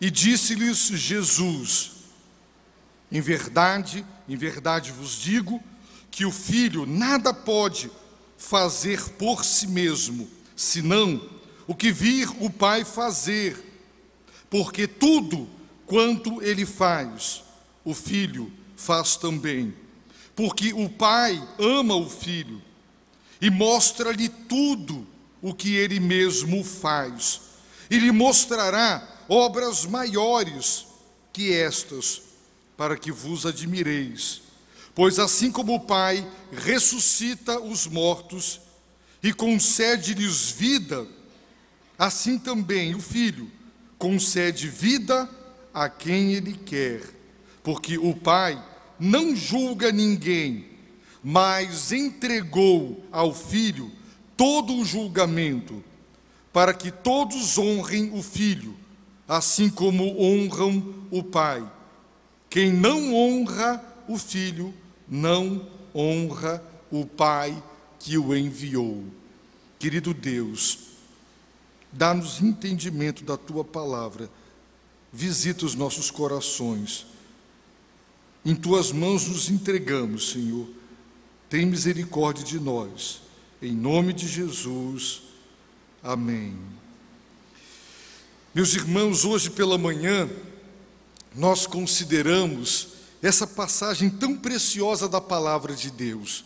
E disse-lhes Jesus: em verdade vos digo, que o Filho nada pode fazer por si mesmo, senão o que vir o Pai fazer, porque tudo quanto ele faz, o Filho faz também, porque o Pai ama o Filho e mostra-lhe tudo o que ele mesmo faz, e lhe mostrará obras maiores que estas, para que vos admireis. Pois assim como o Pai ressuscita os mortos e concede-lhes vida, assim também o Filho concede vida a quem ele quer. Porque o Pai não julga ninguém, mas entregou ao Filho todo o julgamento, para que todos honrem o Filho, assim como honram o Pai. Quem não honra o Filho, não honra o Pai que o enviou. Querido Deus, dá-nos entendimento da Tua palavra, visita os nossos corações. Em Tuas mãos nos entregamos, Senhor. Tem misericórdia de nós. Em nome de Jesus, amém. Meus irmãos, hoje pela manhã, nós consideramos essa passagem tão preciosa da palavra de Deus.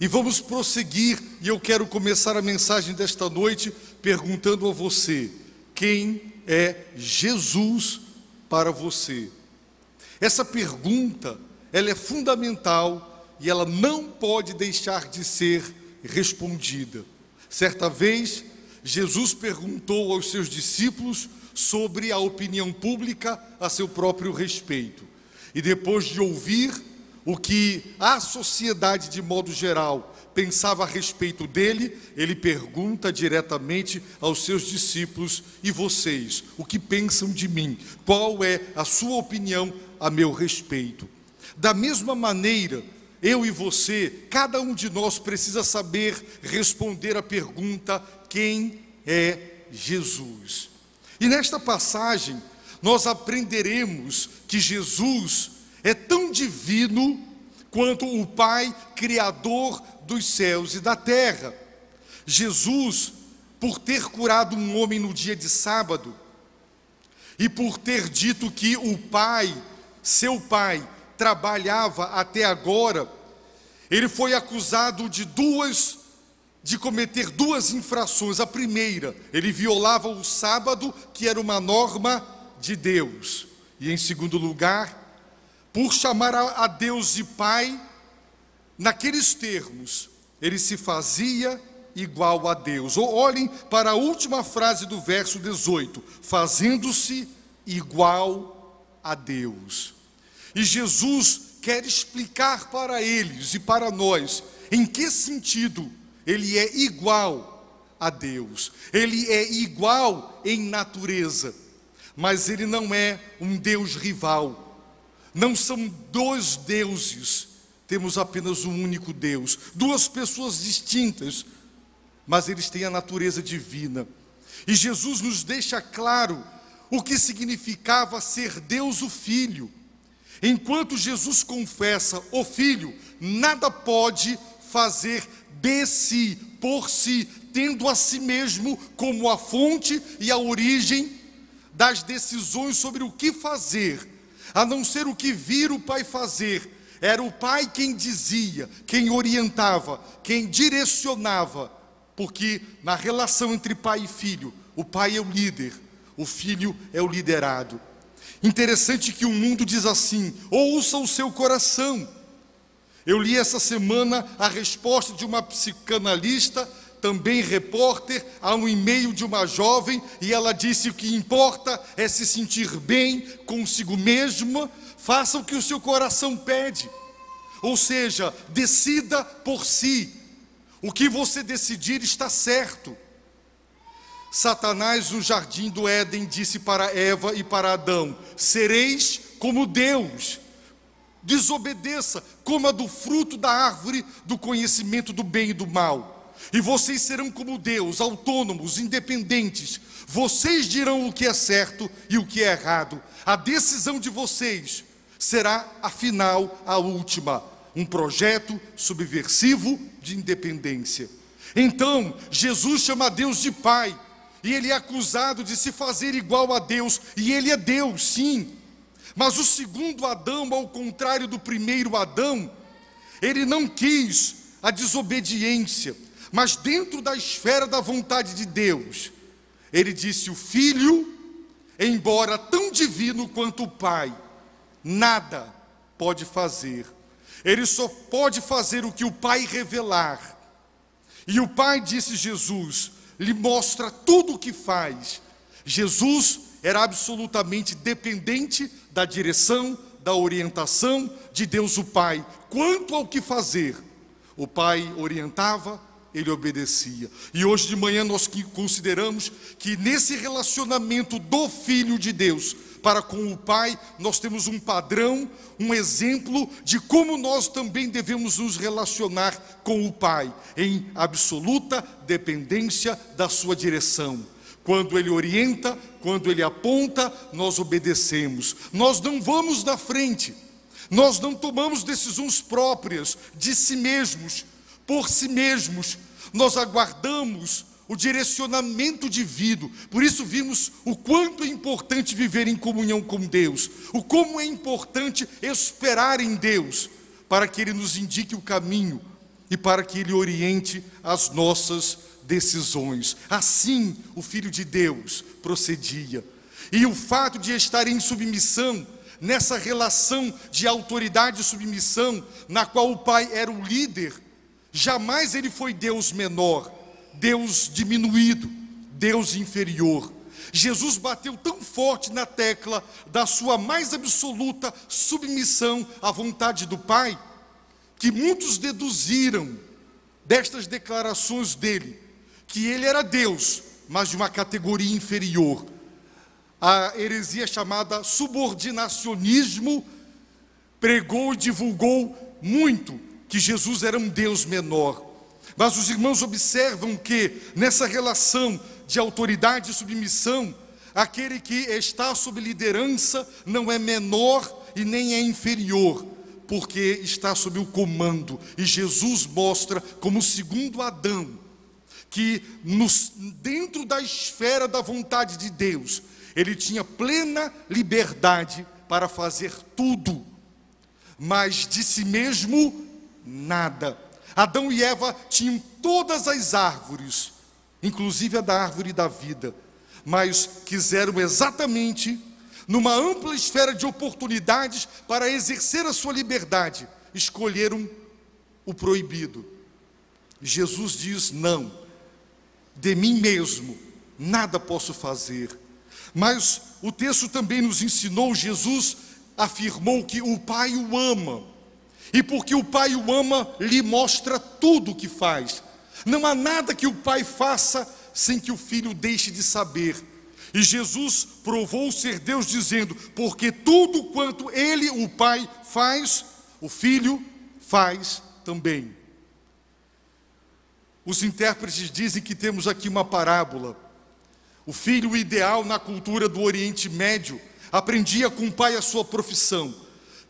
E vamos prosseguir, e eu quero começar a mensagem desta noite perguntando a você: quem é Jesus para você? Essa pergunta, ela é fundamental e ela não pode deixar de ser respondida. Certa vez, Jesus perguntou aos seus discípulos sobre a opinião pública a seu próprio respeito. E depois de ouvir o que a sociedade de modo geral pensava a respeito dele, ele pergunta diretamente aos seus discípulos: e vocês, o que pensam de mim? Qual é a sua opinião a meu respeito? Da mesma maneira, eu e você, cada um de nós precisa saber responder a pergunta: quem é Jesus? E nesta passagem, nós aprenderemos que Jesus é tão divino quanto o Pai Criador dos céus e da terra. Jesus, por ter curado um homem no dia de sábado, e por ter dito que o Pai, seu Pai, trabalhava até agora, ele foi acusado de cometer duas infrações. A primeira, ele violava o sábado, que era uma norma de Deus. E em segundo lugar, por chamar a Deus de Pai, naqueles termos, ele se fazia igual a Deus. Olhem para a última frase do verso 18: fazendo-se igual a Deus. E Jesus quer explicar para eles e para nós em que sentido ele é igual a Deus. Ele é igual em natureza, mas ele não é um Deus rival. Não são dois deuses, temos apenas um único Deus, duas pessoas distintas, mas eles têm a natureza divina. E Jesus nos deixa claro o que significava ser Deus o Filho. Enquanto Jesus confessa: o Filho nada pode fazer de si, por si, tendo a si mesmo como a fonte e a origem das decisões sobre o que fazer, a não ser o que vir o Pai fazer. Era o Pai quem dizia, quem orientava, quem direcionava, porque na relação entre pai e filho, o pai é o líder, o filho é o liderado. Interessante que o mundo diz assim: ouça o seu coração. Eu li essa semana a resposta de uma psicanalista, também repórter, a um e-mail de uma jovem, e ela disse: o que importa é se sentir bem consigo mesma, faça o que o seu coração pede. Ou seja, decida por si. O que você decidir está certo. Satanás, no jardim do Éden, disse para Eva e para Adão: sereis como Deus. Desobedeça, coma do fruto da árvore do conhecimento do bem e do mal. e vocês serão como Deus, autônomos, independentes. Vocês dirão o que é certo e o que é errado. A decisão de vocês será, afinal, a última. Um projeto subversivo de independência. Então, Jesus chama Deus de Pai, e ele é acusado de se fazer igual a Deus, e ele é Deus, sim. Mas o segundo Adão, ao contrário do primeiro Adão, ele não quis a desobediência, mas dentro da esfera da vontade de Deus, ele disse: o Filho, embora tão divino quanto o Pai, nada pode fazer. Ele só pode fazer o que o Pai revelar. E o Pai, disse Jesus, lhe mostra tudo o que faz. Jesus era absolutamente dependente da direção, da orientação de Deus o Pai. Quanto ao que fazer, o Pai orientava, ele obedecia. E hoje de manhã nós consideramos que nesse relacionamento do Filho de Deus para com o Pai, nós temos um padrão, um exemplo de como nós também devemos nos relacionar com o Pai, em absoluta dependência da sua direção. Quando Ele orienta, quando Ele aponta, nós obedecemos. Nós não vamos na frente, nós não tomamos decisões próprias de si mesmos, por si mesmos. Nós aguardamos o direcionamento divino. Por isso vimos o quanto é importante viver em comunhão com Deus, o como é importante esperar em Deus, para que Ele nos indique o caminho e para que Ele oriente as nossas decisões. Assim o Filho de Deus procedia. E o fato de estar em submissão, nessa relação de autoridade e submissão, na qual o Pai era o líder, jamais Ele foi Deus menor, Deus diminuído, Deus inferior. Jesus bateu tão forte na tecla da sua mais absoluta submissão à vontade do Pai, que muitos deduziram destas declarações dele, que ele era Deus, mas de uma categoria inferior. A heresia chamada subordinacionismo pregou e divulgou muito que Jesus era um Deus menor. Mas os irmãos observam que nessa relação de autoridade e submissão, aquele que está sob liderança não é menor e nem é inferior, porque está sob o comando. E Jesus mostra como o segundo Adão, que dentro da esfera da vontade de Deus, ele tinha plena liberdade para fazer tudo, mas de si mesmo nada. Adão e Eva tinham todas as árvores, inclusive a da árvore da vida, mas quiseram exatamente, numa ampla esfera de oportunidades para exercer a sua liberdade, escolheram o proibido. Jesus diz: não, de mim mesmo nada posso fazer. Mas o texto também nos ensinou, Jesus afirmou que o Pai o ama. E porque o Pai o ama, lhe mostra tudo o que faz. Não há nada que o Pai faça sem que o Filho deixe de saber. E Jesus provou ser Deus dizendo: porque tudo quanto Ele, o Pai, faz, o Filho faz também. Os intérpretes dizem que temos aqui uma parábola. O filho ideal na cultura do Oriente Médio aprendia com o pai a sua profissão,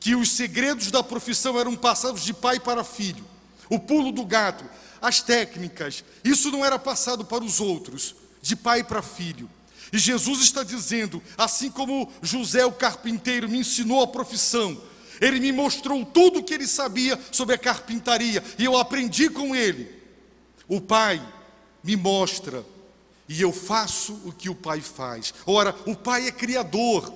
que os segredos da profissão eram passados de pai para filho. O pulo do gato, as técnicas, isso não era passado para os outros, de pai para filho. E Jesus está dizendo: assim como José o carpinteiro me ensinou a profissão, ele me mostrou tudo o que ele sabia sobre a carpintaria, e eu aprendi com ele. O Pai me mostra, e eu faço o que o Pai faz. Ora, o Pai é criador.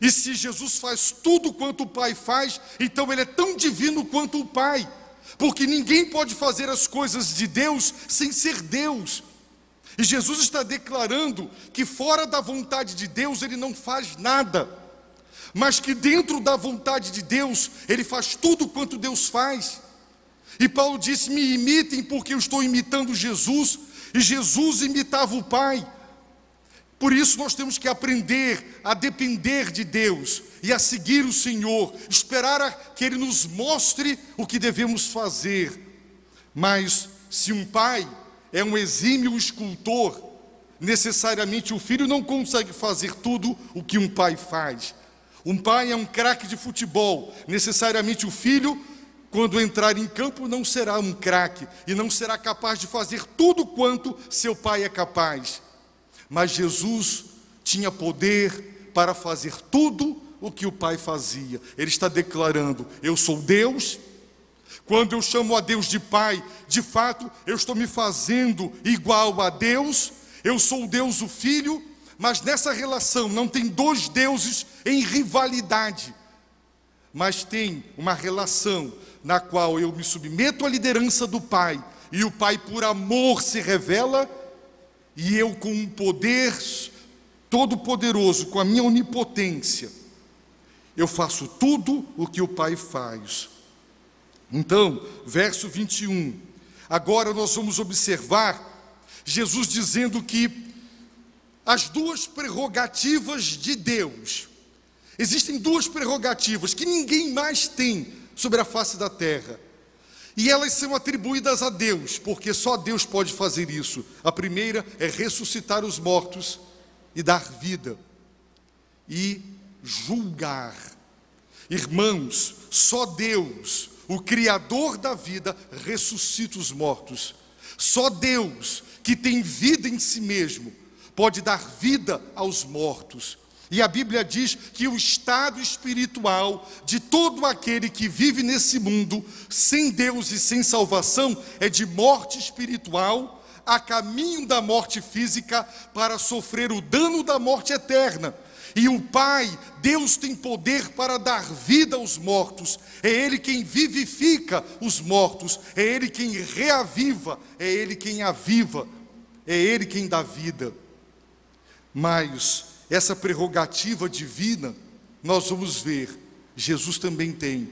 E se Jesus faz tudo quanto o Pai faz, então Ele é tão divino quanto o Pai. Porque ninguém pode fazer as coisas de Deus sem ser Deus. E Jesus está declarando que fora da vontade de Deus Ele não faz nada, mas que dentro da vontade de Deus Ele faz tudo quanto Deus faz. E Paulo disse: me imitem porque eu estou imitando Jesus. E Jesus imitava o Pai. Por isso nós temos que aprender a depender de Deus e a seguir o Senhor, esperar que Ele nos mostre o que devemos fazer. Mas se um pai é um exímio escultor, necessariamente o filho não consegue fazer tudo o que um pai faz. Um pai é um craque de futebol, necessariamente o filho, quando entrar em campo, não será um craque e não será capaz de fazer tudo quanto seu pai é capaz. Mas Jesus tinha poder para fazer tudo o que o pai fazia. Ele está declarando: eu sou Deus. Quando eu chamo a Deus de pai, de fato, eu estou me fazendo igual a Deus. Eu sou o Deus, o Filho, mas nessa relação não tem dois deuses em rivalidade, mas tem uma relação na qual eu me submeto à liderança do Pai, e o Pai por amor se revela, e eu com um poder todo-poderoso, com a minha onipotência, eu faço tudo o que o Pai faz. Então, verso 21, agora nós vamos observar Jesus dizendo que as duas prerrogativas de Deus, existem duas prerrogativas que ninguém mais tem sobre a face da terra, e elas são atribuídas a Deus, porque só Deus pode fazer isso. A primeira é ressuscitar os mortos e dar vida e julgar. Irmãos, só Deus, o Criador da vida, ressuscita os mortos. Só Deus, que tem vida em si mesmo, pode dar vida aos mortos. E a Bíblia diz que o estado espiritual de todo aquele que vive nesse mundo, sem Deus e sem salvação, é de morte espiritual, a caminho da morte física, para sofrer o dano da morte eterna. E o Pai, Deus, tem poder para dar vida aos mortos. É Ele quem vivifica os mortos, é Ele quem reaviva, é Ele quem aviva, é Ele quem dá vida. Mas essa prerrogativa divina, nós vamos ver, Jesus também tem.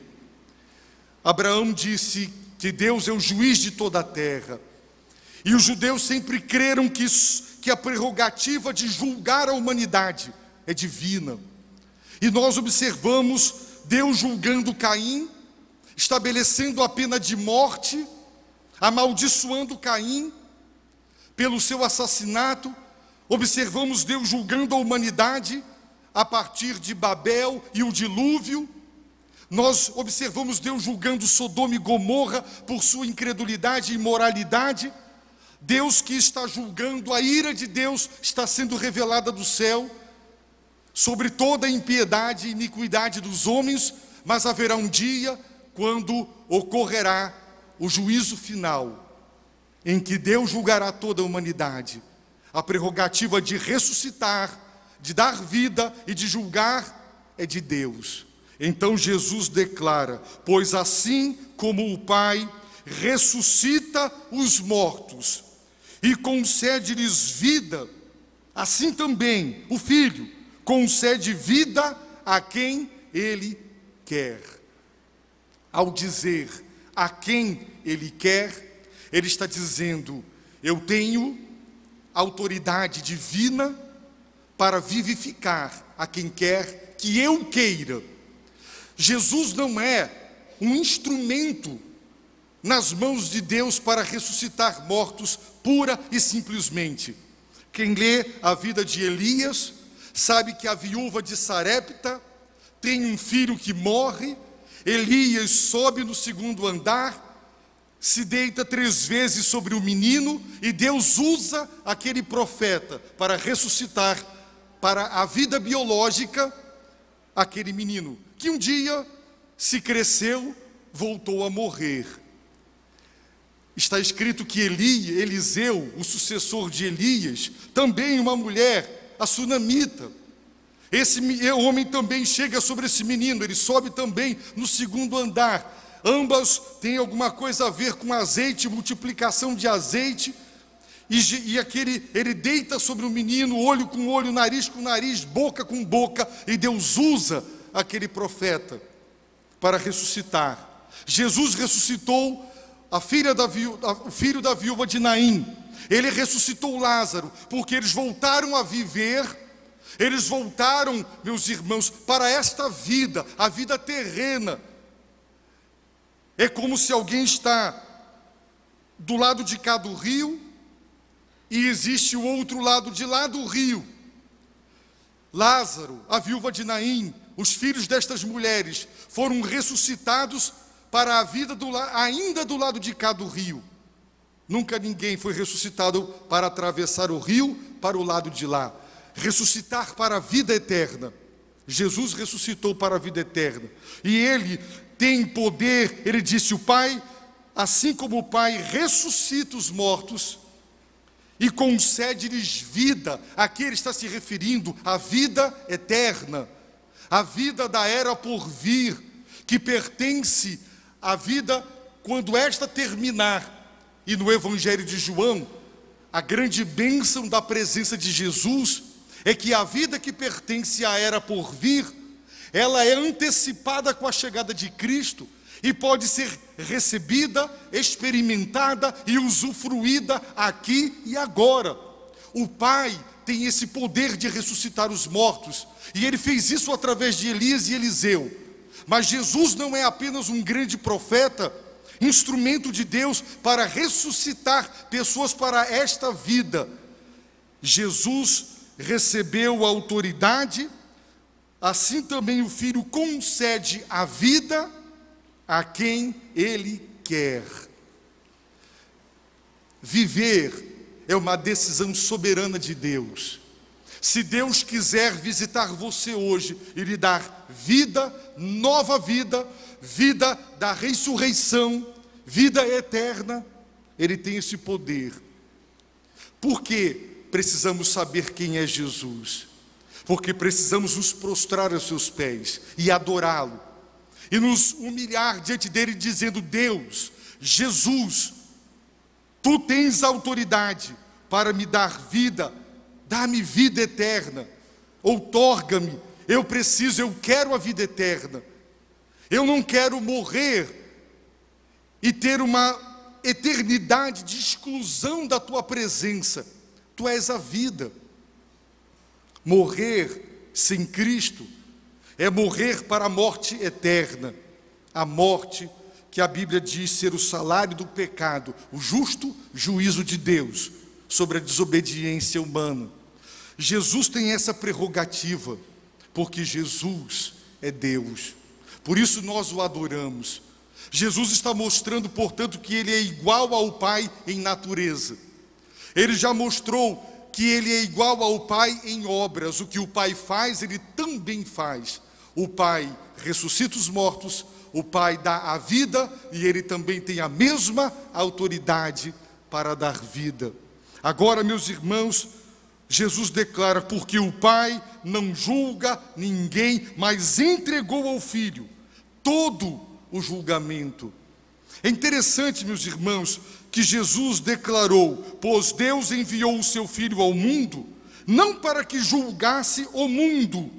Abraão disse que Deus é o juiz de toda a terra, e os judeus sempre creram que a prerrogativa de julgar a humanidade é divina. E nós observamos Deus julgando Caim, estabelecendo a pena de morte, amaldiçoando Caim pelo seu assassinato. Observamos Deus julgando a humanidade a partir de Babel e o dilúvio. Nós observamos Deus julgando Sodoma e Gomorra por sua incredulidade e imoralidade. Deus que está julgando, a ira de Deus está sendo revelada do céu sobre toda a impiedade e iniquidade dos homens, mas haverá um dia quando ocorrerá o juízo final, em que Deus julgará toda a humanidade. A prerrogativa de ressuscitar, de dar vida e de julgar é de Deus. Então Jesus declara: pois assim como o Pai ressuscita os mortos e concede-lhes vida, assim também o Filho concede vida a quem Ele quer. Ao dizer a quem Ele quer, Ele está dizendo: eu tenho autoridade divina para vivificar a quem quer que eu queira. Jesus não é um instrumento nas mãos de Deus para ressuscitar mortos pura e simplesmente. Quem lê a vida de Elias sabe que a viúva de Sarepta tem um filho que morre. Elias sobe no segundo andar, se deita 3 vezes sobre o menino, e Deus usa aquele profeta para ressuscitar para a vida biológica aquele menino, que um dia se cresceu, voltou a morrer. Está escrito que Eliseu, o sucessor de Elias, também uma mulher, a sunamita. Esse homem também chega sobre esse menino, ele sobe também no segundo andar. Ambas têm alguma coisa a ver com azeite, multiplicação de azeite. Ele deita sobre o menino, olho com olho, nariz com nariz, boca com boca, e Deus usa aquele profeta para ressuscitar. Jesus ressuscitou o filho da viúva de Naim. Ele ressuscitou Lázaro, porque eles voltaram a viver. Eles voltaram, meus irmãos, para esta vida, a vida terrena. É como se alguém está do lado de cá do rio, e existe o outro lado de lá do rio. Lázaro, a viúva de Naim, os filhos destas mulheres foram ressuscitados para a vida ainda do lado de cá do rio. Nunca ninguém foi ressuscitado para atravessar o rio para o lado de lá. Ressuscitar para a vida eterna. Jesus ressuscitou para a vida eterna. E Ele tem poder, Ele disse, o Pai, assim como o Pai ressuscita os mortos e concede-lhes vida. Aqui Ele está se referindo à vida eterna, a vida da era por vir, que pertence à vida quando esta terminar. E no Evangelho de João, a grande bênção da presença de Jesus é que a vida que pertence à era por vir, ela é antecipada com a chegada de Cristo e pode ser recebida, experimentada e usufruída aqui e agora. O Pai tem esse poder de ressuscitar os mortos, e Ele fez isso através de Elias e Eliseu. Mas Jesus não é apenas um grande profeta, instrumento de Deus para ressuscitar pessoas para esta vida. Jesus recebeu a autoridade, assim também o Filho concede a vida a quem Ele quer. Viver é uma decisão soberana de Deus. Se Deus quiser visitar você hoje e lhe dar vida, nova vida, vida da ressurreição, vida eterna, Ele tem esse poder. Por quê? Precisamos saber quem é Jesus, porque precisamos nos prostrar aos seus pés e adorá-lo, e nos humilhar diante dele, dizendo: Deus, Jesus, Tu tens autoridade para me dar vida, dá-me vida eterna, outorga-me, eu preciso, eu quero a vida eterna, eu não quero morrer e ter uma eternidade de exclusão da Tua presença. Tu és a vida. Morrer sem Cristo é morrer para a morte eterna, a morte que a Bíblia diz ser o salário do pecado, o justo juízo de Deus sobre a desobediência humana. Jesus tem essa prerrogativa, porque Jesus é Deus, por isso nós o adoramos. Jesus está mostrando, portanto, que Ele é igual ao Pai em natureza. Ele já mostrou que Ele é igual ao Pai em obras. O que o Pai faz, Ele também faz. O Pai ressuscita os mortos, o Pai dá a vida, e Ele também tem a mesma autoridade para dar vida. Agora, meus irmãos, Jesus declara: porque o Pai não julga ninguém, mas entregou ao Filho todo o julgamento. É interessante, meus irmãos, que Jesus declarou: pois Deus enviou o seu Filho ao mundo, não para que julgasse o mundo,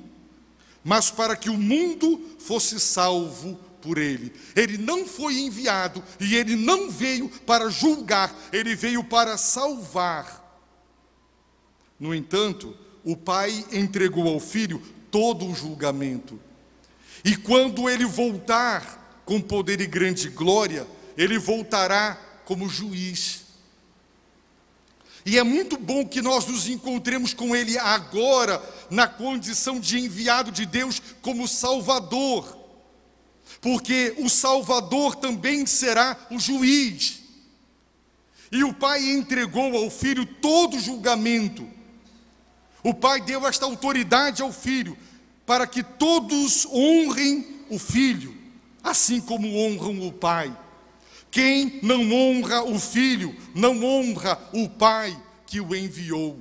mas para que o mundo fosse salvo por ele. Ele não foi enviado e ele não veio para julgar, ele veio para salvar. No entanto, o Pai entregou ao Filho todo o julgamento. E quando ele voltar com poder e grande glória, ele voltará como juiz. E é muito bom que nós nos encontremos com ele agora, na condição de enviado de Deus como Salvador, porque o Salvador também será o juiz. E o Pai entregou ao Filho todo o julgamento. O Pai deu esta autoridade ao Filho, para que todos honrem o Filho, assim como honram o Pai. Quem não honra o Filho, não honra o Pai que o enviou.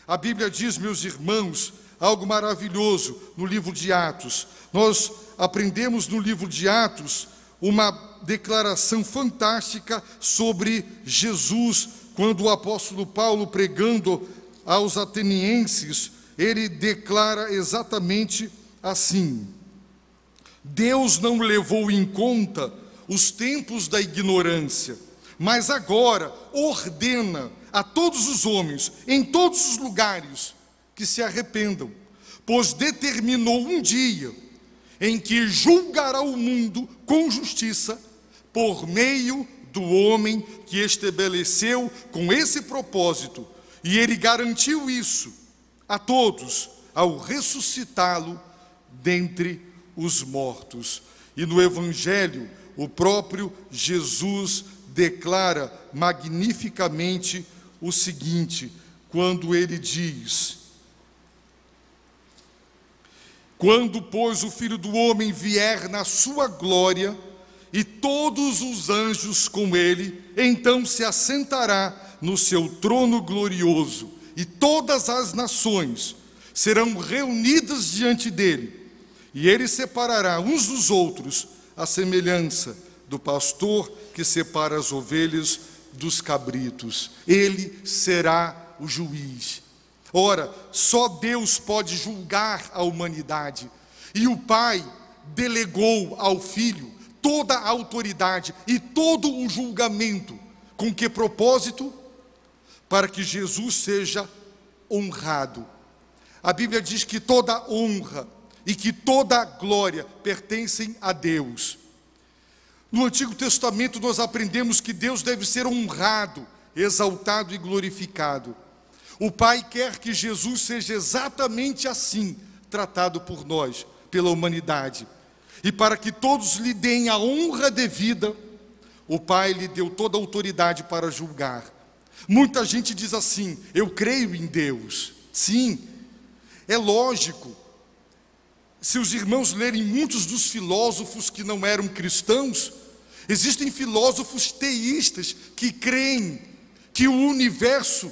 A Bíblia diz, meus irmãos, algo maravilhoso no livro de Atos. Nós aprendemos no livro de Atos uma declaração fantástica sobre Jesus, quando o apóstolo Paulo, pregando aos atenienses, ele declara exatamente assim: Deus não levou em conta os tempos da ignorância, mas agora ordena a todos os homens, em todos os lugares, que se arrependam, pois determinou um dia em que julgará o mundo com justiça por meio do homem que estabeleceu com esse propósito, e ele garantiu isso a todos ao ressuscitá-lo dentre os mortos. E no Evangelho, o próprio Jesus declara magnificamente o seguinte, quando ele diz: quando, pois, o Filho do Homem vier na sua glória, e todos os anjos com ele, então se assentará no seu trono glorioso, e todas as nações serão reunidas diante dele, e ele separará uns dos outros, à semelhança do pastor que separa as ovelhas dos cabritos. Ele será o juiz. Ora, só Deus pode julgar a humanidade, e o Pai delegou ao Filho toda a autoridade e todo o julgamento. Com que propósito? Para que Jesus seja honrado. A Bíblia diz que toda honra e que toda glória pertencem a Deus. No Antigo Testamento nós aprendemos que Deus deve ser honrado, exaltado e glorificado. O Pai quer que Jesus seja exatamente assim tratado por nós, pela humanidade. E para que todos lhe deem a honra devida, o Pai lhe deu toda a autoridade para julgar. Muita gente diz assim: eu creio em Deus. Sim, é lógico. Se os irmãos lerem muitos dos filósofos que não eram cristãos, existem filósofos teístas que creem que o universo,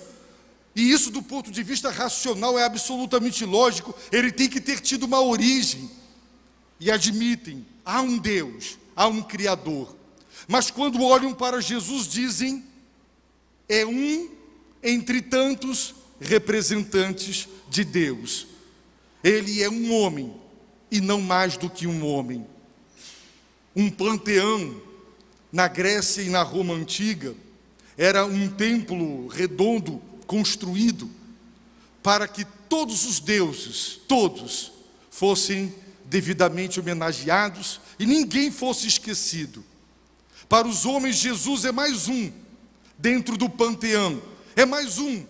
e isso do ponto de vista racional é absolutamente lógico, ele tem que ter tido uma origem. E admitem, há um Deus, há um Criador. Mas quando olham para Jesus dizem, é um entre tantos representantes de Deus. Ele é um homem, e não mais do que um homem. Um panteão, na Grécia e na Roma antiga, era um templo redondo, construído, para que todos os deuses, todos, fossem devidamente homenageados, e ninguém fosse esquecido. Para os homens, Jesus é mais um, dentro do panteão, é mais um,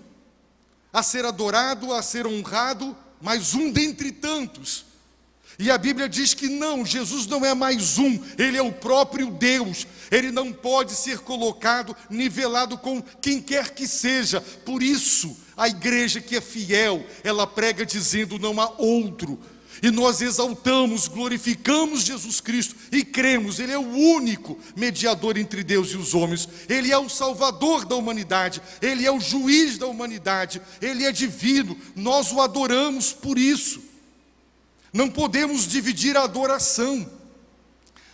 a ser adorado, a ser honrado, mais um dentre tantos. E a Bíblia diz que não, Jesus não é mais um, ele é o próprio Deus. Ele não pode ser colocado, nivelado com quem quer que seja. Por isso, a igreja que é fiel, ela prega dizendo não há outro. E nós exaltamos, glorificamos Jesus Cristo e cremos, ele é o único mediador entre Deus e os homens. Ele é o salvador da humanidade, ele é o juiz da humanidade, ele é divino, nós o adoramos por isso. Não podemos dividir a adoração,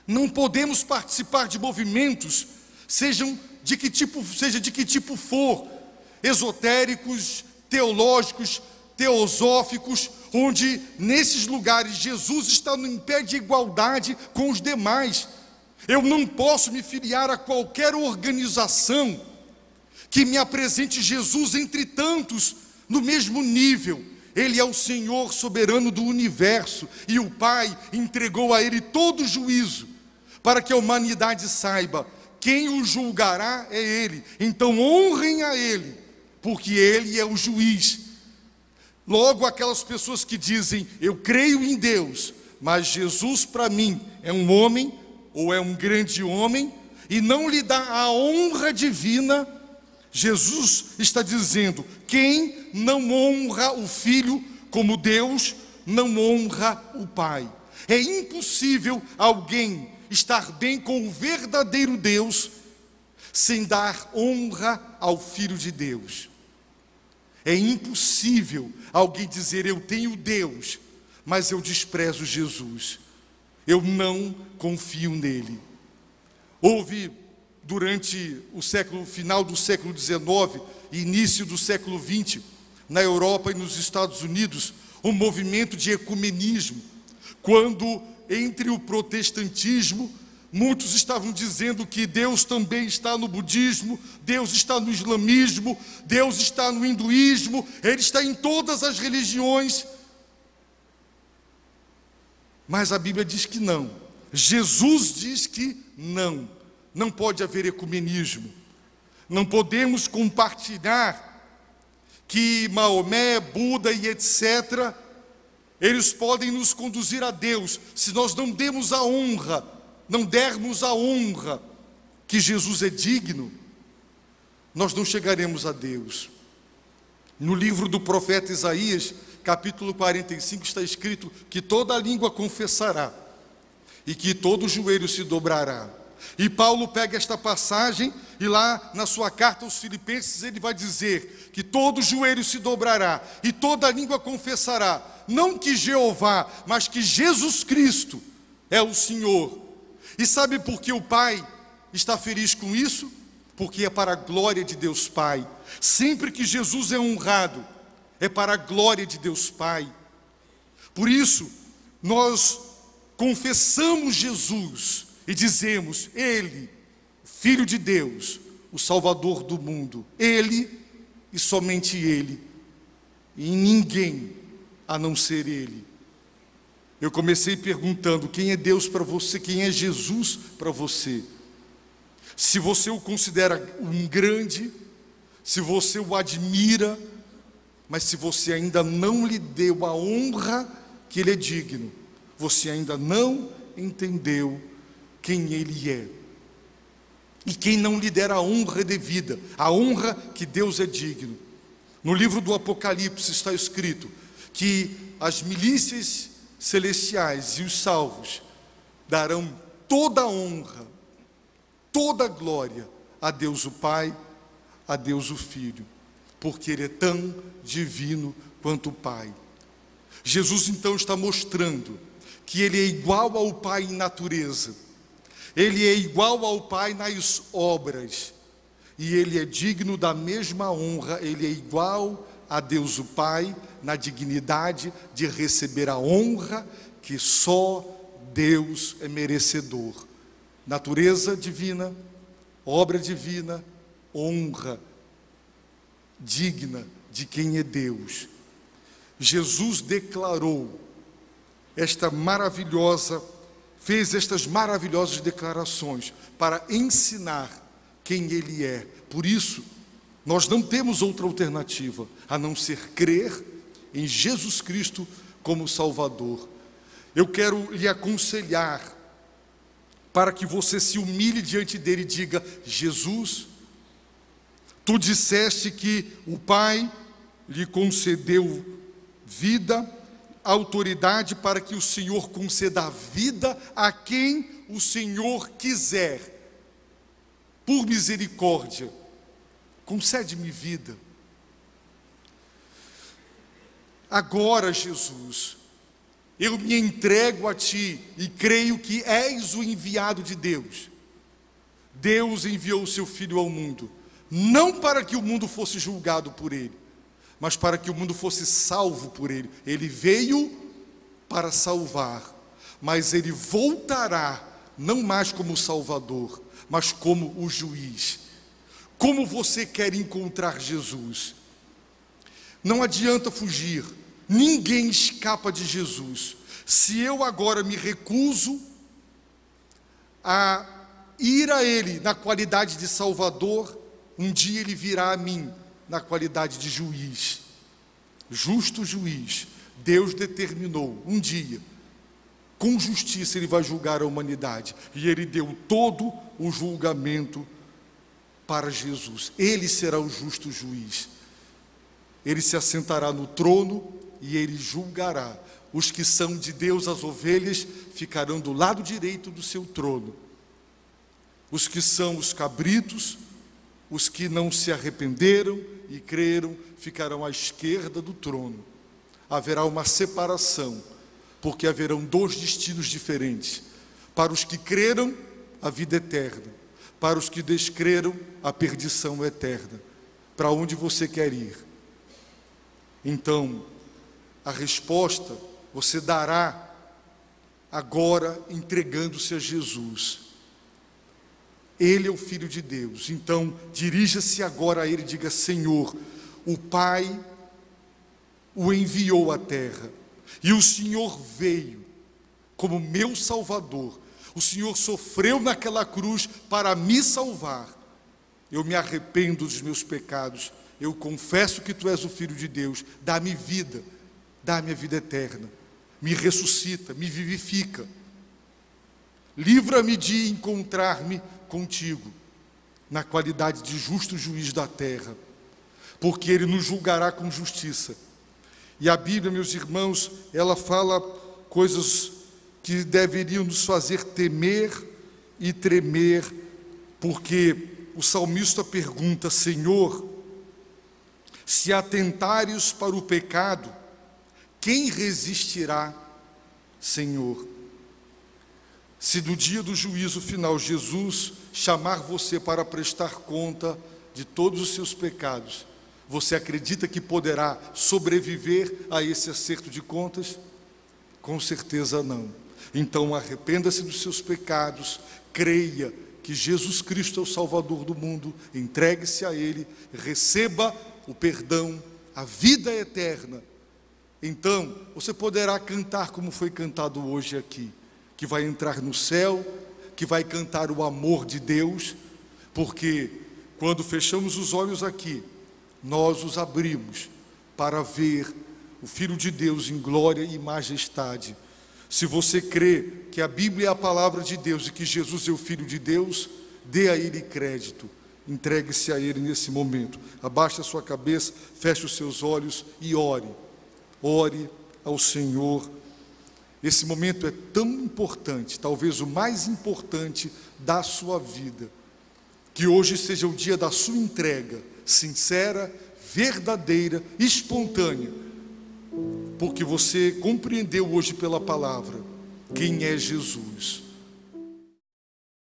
não podemos participar de movimentos, seja de que tipo for, esotéricos, teológicos, teosóficos, onde nesses lugares Jesus está em pé de igualdade com os demais. Eu não posso me filiar a qualquer organização que me apresente Jesus entre tantos no mesmo nível. Ele é o Senhor soberano do universo, e o Pai entregou a Ele todo o juízo, para que a humanidade saiba, quem o julgará é Ele. Então honrem a Ele, porque Ele é o juiz. Logo, aquelas pessoas que dizem, eu creio em Deus, mas Jesus para mim é um homem, ou é um grande homem, e não lhe dá a honra divina, Jesus está dizendo, quem não honra o Filho como Deus, não honra o Pai. É impossível alguém estar bem com o verdadeiro Deus, sem dar honra ao Filho de Deus. É impossível alguém dizer, eu tenho Deus, mas eu desprezo Jesus. Eu não confio nele. Houve, durante o final do século XIX e início do século XX, na Europa e nos Estados Unidos, um movimento de ecumenismo, quando entre o protestantismo, muitos estavam dizendo que Deus também está no budismo, Deus está no islamismo, Deus está no hinduísmo, Ele está em todas as religiões. Mas a Bíblia diz que não. Jesus diz que não. não pode haver ecumenismo. Não podemos compartilhar que Maomé, Buda e etc., eles podem nos conduzir a Deus. Se nós não dermos a honra que Jesus é digno, nós não chegaremos a Deus. No livro do profeta Isaías, capítulo 45, está escrito que toda língua confessará e que todo joelho se dobrará. E Paulo pega esta passagem e lá na sua carta aos Filipenses ele vai dizer que todo joelho se dobrará e toda língua confessará, não que Jeová, mas que Jesus Cristo é o Senhor. E sabe por que o Pai está feliz com isso? Porque é para a glória de Deus Pai. Sempre que Jesus é honrado, é para a glória de Deus Pai. Por isso, nós confessamos Jesus e dizemos: Ele, Filho de Deus, o Salvador do mundo. Ele e somente Ele, e ninguém a não ser Ele. Eu comecei perguntando: quem é Deus para você? Quem é Jesus para você? Se você o considera um grande, se você o admira, mas se você ainda não lhe deu a honra que Ele é digno, você ainda não entendeu quem Ele é. E quem não lhe der a honra devida, a honra que Deus é digno. No livro do Apocalipse está escrito que as milícias celestiais e os salvos darão toda a honra, toda a glória a Deus o Pai, a Deus o Filho, porque Ele é tão divino quanto o Pai. Jesus então está mostrando que Ele é igual ao Pai em natureza, Ele é igual ao Pai nas obras, e Ele é digno da mesma honra. Ele é igual a Deus o Pai na dignidade de receber a honra que só Deus é merecedor. Natureza divina, obra divina, honra digna de quem é Deus. Jesus declarou fez estas maravilhosas declarações para ensinar quem Ele é. Por isso, nós não temos outra alternativa a não ser crer em Jesus Cristo como Salvador. Eu quero lhe aconselhar para que você se humilhe diante dele e diga: Jesus, tu disseste que o Pai lhe concedeu vida, autoridade para que o Senhor conceda a vida a quem o Senhor quiser. Por misericórdia, concede-me vida. Agora, Jesus, eu me entrego a Ti e creio que és o enviado de Deus. Deus enviou o Seu Filho ao mundo, não para que o mundo fosse julgado por Ele, mas para que o mundo fosse salvo por Ele. Ele veio para salvar, mas Ele voltará, não mais como Salvador, mas como o juiz. Como você quer encontrar Jesus? Não adianta fugir, ninguém escapa de Jesus. Se eu agora me recuso a ir a Ele na qualidade de Salvador, um dia Ele virá a mim na qualidade de juiz, justo juiz. Deus determinou um dia, com justiça Ele vai julgar a humanidade, e Ele deu todo o julgamento para Jesus. Ele será o justo juiz. Ele se assentará no trono e Ele julgará. Os que são de Deus, as ovelhas, ficarão do lado direito do seu trono. Os que são os cabritos, os que não se arrependeram e creram, ficarão à esquerda do trono. Haverá uma separação, porque haverão dois destinos diferentes. Para os que creram, a vida eterna. Para os que descreram, a perdição eterna. Para onde você quer ir? Então, a resposta você dará agora entregando-se a Jesus. Ele é o Filho de Deus. Então, dirija-se agora a Ele e diga: Senhor, o Pai o enviou à terra, e o Senhor veio como meu Salvador. O Senhor sofreu naquela cruz para me salvar. Eu me arrependo dos meus pecados. Eu confesso que Tu és o Filho de Deus. Dá-me vida, dá-me a vida eterna. Me ressuscita, me vivifica. Livra-me de encontrar-me contigo, na qualidade de justo juiz da terra, porque Ele nos julgará com justiça. E a Bíblia, meus irmãos, ela fala coisas que deveriam nos fazer temer e tremer, porque o salmista pergunta: Senhor, se atentares para o pecado, quem resistirá, Senhor? Se no dia do juízo final Jesus chamar você para prestar conta de todos os seus pecados, você acredita que poderá sobreviver a esse acerto de contas? Com certeza não. Então arrependa-se dos seus pecados, creia que Jesus Cristo é o Salvador do mundo, entregue-se a Ele, receba o perdão, a vida eterna. Então você poderá cantar como foi cantado hoje aqui, que vai entrar no céu, que vai cantar o amor de Deus, porque quando fechamos os olhos aqui, nós os abrimos para ver o Filho de Deus em glória e majestade. Se você crê que a Bíblia é a palavra de Deus e que Jesus é o Filho de Deus, dê a Ele crédito, entregue-se a Ele nesse momento. Abaixe a sua cabeça, feche os seus olhos e ore. Ore ao Senhor. Esse momento é tão importante, talvez o mais importante da sua vida, que hoje seja o dia da sua entrega, sincera, verdadeira, espontânea, porque você compreendeu hoje pela palavra quem é Jesus.